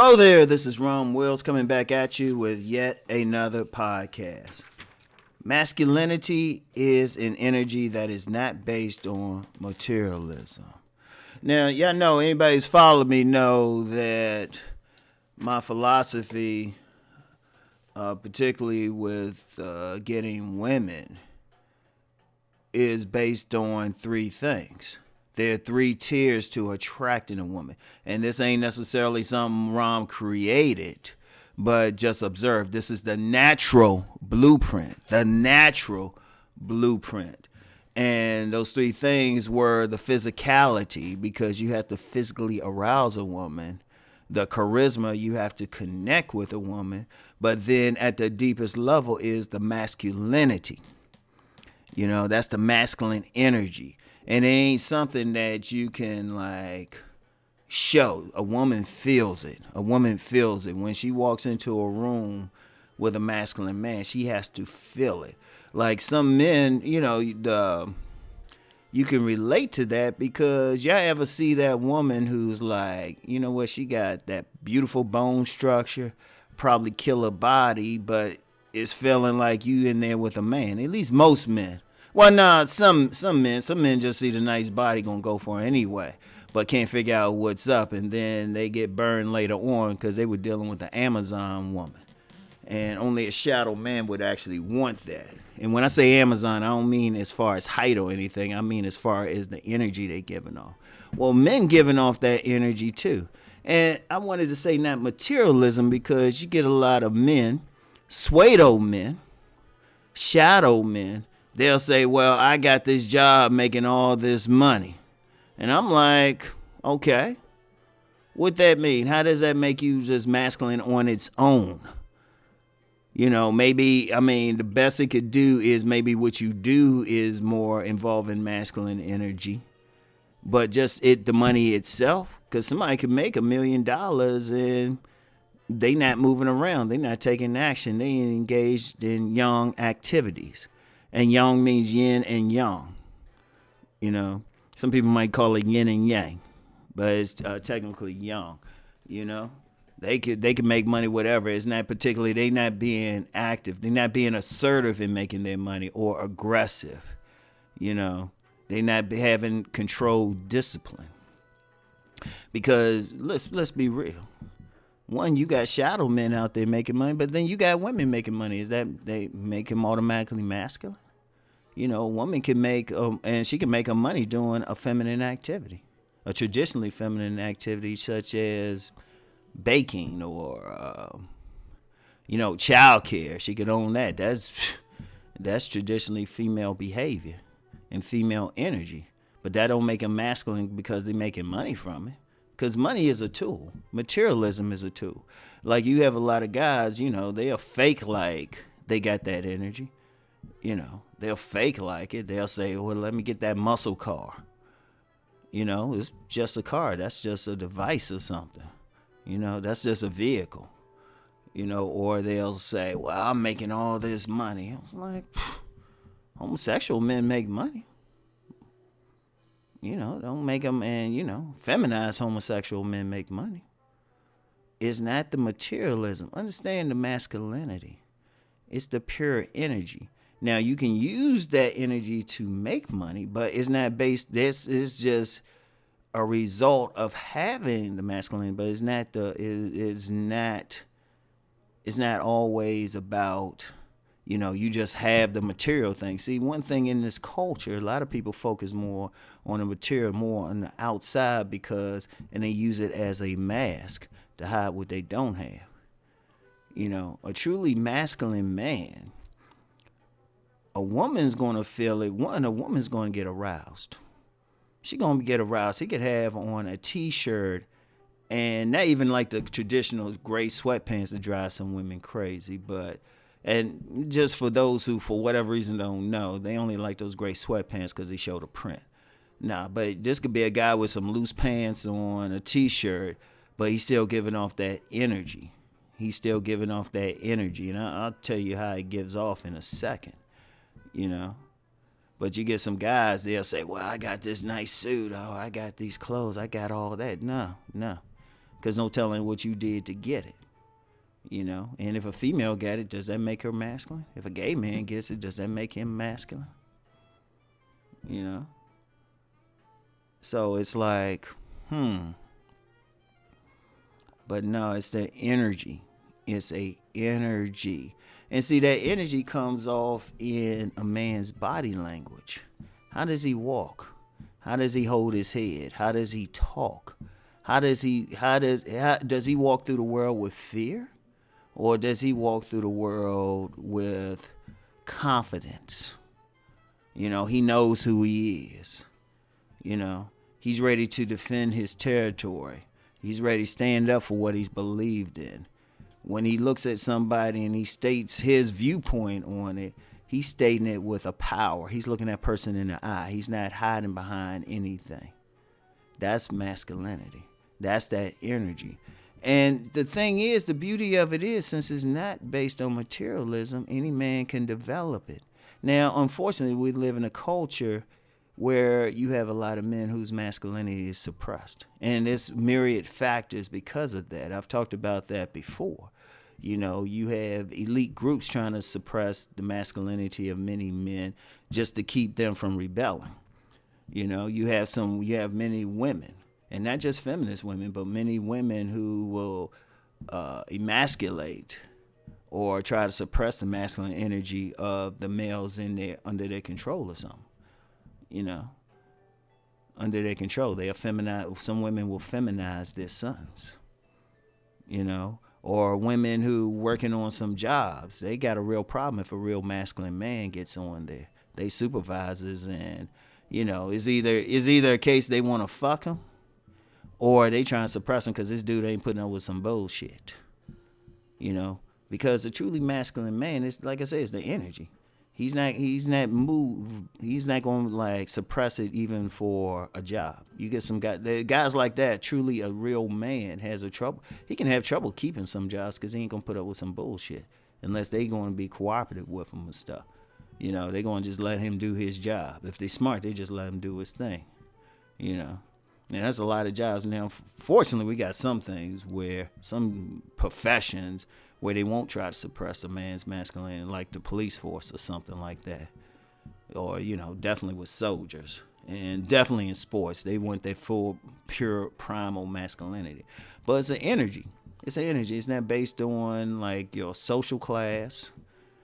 Hello there, this is Rom Wills coming back at you with yet another podcast. Masculinity is an energy that is not based on materialism. Now, y'all know, anybody who's followed me know that my philosophy, particularly with getting women, is based on three things. There are three tiers to attracting a woman. And this ain't necessarily something Rom created, but just observe. This is the natural blueprint. The natural blueprint. And those three things were the physicality, because you have to physically arouse a woman. The charisma, you have to connect with a woman. But then at the deepest level is the masculinity. You know, that's the masculine energy. And it ain't something that you can show. A woman feels it. A woman feels it. When she walks into a room with a masculine man, she has to feel it. Like some men, you can relate to that, because y'all ever see that woman who's like, you know what, she got that beautiful bone structure, probably killer body, but it's feeling like you in there with a man. At least most men. Well, nah, some men just see the nice body gonna go for it anyway, but can't figure out what's up, and then they get burned later on because they were dealing with the Amazon woman, and only a shadow man would actually want that. And when I say Amazon, I don't mean as far as height or anything. I mean as far as the energy they giving off. Well, men giving off that energy too, and I wanted to say not materialism, because you get a lot of men, pseudo men, shadow men. They'll say, well, I got this job making all this money. And I'm like, okay, what that mean? How does that make you just masculine on its own? You know, the best it could do is maybe what you do is more involving masculine energy. But just the money itself, because somebody could make $1 million and they not moving around. They not taking action. They ain't engaged in yang activities. And yang means yin and yang. You know, some people might call it yin and yang, but it's technically yang. You know, they could make money, whatever. It's not particularly, they not being active. They're not being assertive in making their money, or aggressive. You know, they not having controlled discipline. Because let's be real. One, you got shadow men out there making money, but then you got women making money. Is that they make them automatically masculine? You know, a woman can make, and she can make her money doing a feminine activity, a traditionally feminine activity such as baking or, childcare. She could own that. That's traditionally female behavior and female energy. But that don't make them masculine because they're making money from it. Because money is a tool. Materialism is a tool. Like, you have a lot of guys, they'll fake like they got that energy. They'll fake like it. They'll say, well, let me get that muscle car. It's just a car. That's just a device or something. That's just a vehicle. Or they'll say, well, I'm making all this money. I was like, homosexual men make money. Don't make them, and, feminized homosexual men make money. It's not the materialism. Understand the masculinity. It's the pure energy. Now, you can use that energy to make money, but it's not based, this is just a result of having the masculinity, but it's not always about, you just have the material thing. See, one thing in this culture, a lot of people focus more on the material, more on the outside, and they use it as a mask to hide what they don't have. A truly masculine man, a woman's going to feel it. A woman's going to get aroused. She's going to get aroused. He could have on a t-shirt, and not even like the traditional gray sweatpants that drive some women crazy, and just for those who, for whatever reason, don't know, they only like those gray sweatpants because they show the print. Nah, but this could be a guy with some loose pants on, a t-shirt, but he's still giving off that energy. And I'll tell you how it gives off in a second, But you get some guys, they'll say, well, I got this nice suit. Oh, I got these clothes. I got all that. No. because no telling what you did to get it. And if a female got it, does that make her masculine? If a gay man gets it, does that make him masculine? So it's like, But no, it's the energy. It's a energy. And see, that energy comes off in a man's body language. How does he walk? How does he hold his head? How does he talk? Does he walk through the world with fear? Or does he walk through the world with confidence? He knows who he is. He's ready to defend his territory. He's ready to stand up for what he's believed in. When he looks at somebody and he states his viewpoint on it, he's stating it with a power. He's looking that person in the eye. He's not hiding behind anything. That's masculinity. That's that energy. And the thing is, the beauty of it is, since it's not based on materialism, any man can develop it. Now, unfortunately, we live in a culture where you have a lot of men whose masculinity is suppressed. And there's myriad factors because of that. I've talked about that before. You have elite groups trying to suppress the masculinity of many men just to keep them from rebelling. You have many women, and not just feminist women, but many women who will emasculate or try to suppress the masculine energy of the males under their control or something. Under their control. Some women will feminize their sons, or women who working on some jobs. They got a real problem if a real masculine man gets on there. They supervisors, and, it's either a case they want to fuck him or they trying to suppress him because this dude ain't putting up with some bullshit, because a truly masculine man is, like I said, it's the energy. He's not going to suppress it even for a job. You get some guys like that, truly a real man he can have trouble keeping some jobs because he ain't going to put up with some bullshit unless they going to be cooperative with him and stuff. They're going to just let him do his job. If they smart, they just let him do his thing, And that's a lot of jobs. Now, fortunately, we got some things where some professions where they won't try to suppress a man's masculinity, like the police force or something like that. Or, definitely with soldiers. And definitely in sports, they want their full, pure, primal masculinity. But it's an energy. It's an energy. It's not based on, your social class.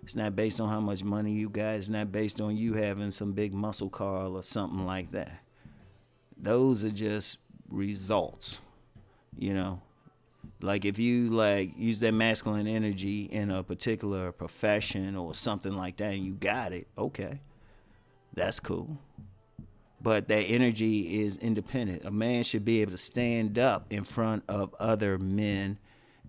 It's not based on how much money you got. It's not based on you having some big muscle car or something like that. Those are just results, if you use that masculine energy in a particular profession or something like that and you got it, okay, that's cool. But that energy is independent. A man should be able to stand up in front of other men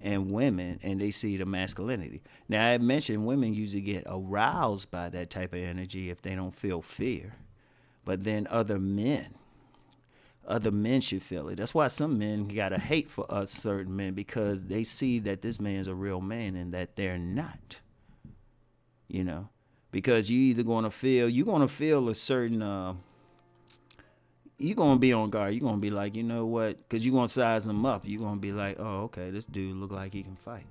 and women and they see the masculinity. Now, I mentioned women usually get aroused by that type of energy if they don't feel fear. But then other men should feel it. That's why some men got a hate for us certain men, because they see that this man's a real man and that they're not. Because you're going to feel a certain, you're going to be on guard. You're going to be like, you know what? Because you're going to size him up. You're going to be like, oh, okay, this dude look like he can fight.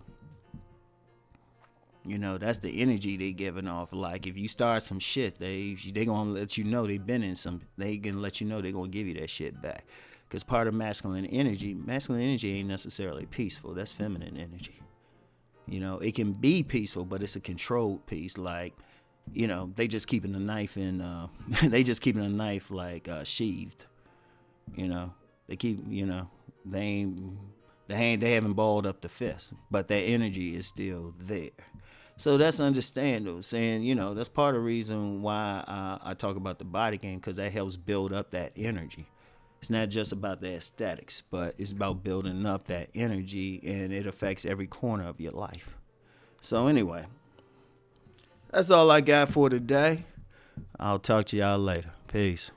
That's the energy they giving off. If you start some shit, they gonna let you know they been in some. They gonna let you know they gonna give you that shit back. Because part of masculine energy ain't necessarily peaceful. That's feminine energy. It can be peaceful, but it's a controlled peace. They just keeping the knife in. Sheathed. They keep. They haven't balled up the fist, but that energy is still there. So that's understandable. Saying, that's part of the reason why I talk about the body game, because that helps build up that energy. It's not just about the aesthetics, but it's about building up that energy, and it affects every corner of your life. So anyway, that's all I got for today. I'll talk to y'all later. Peace.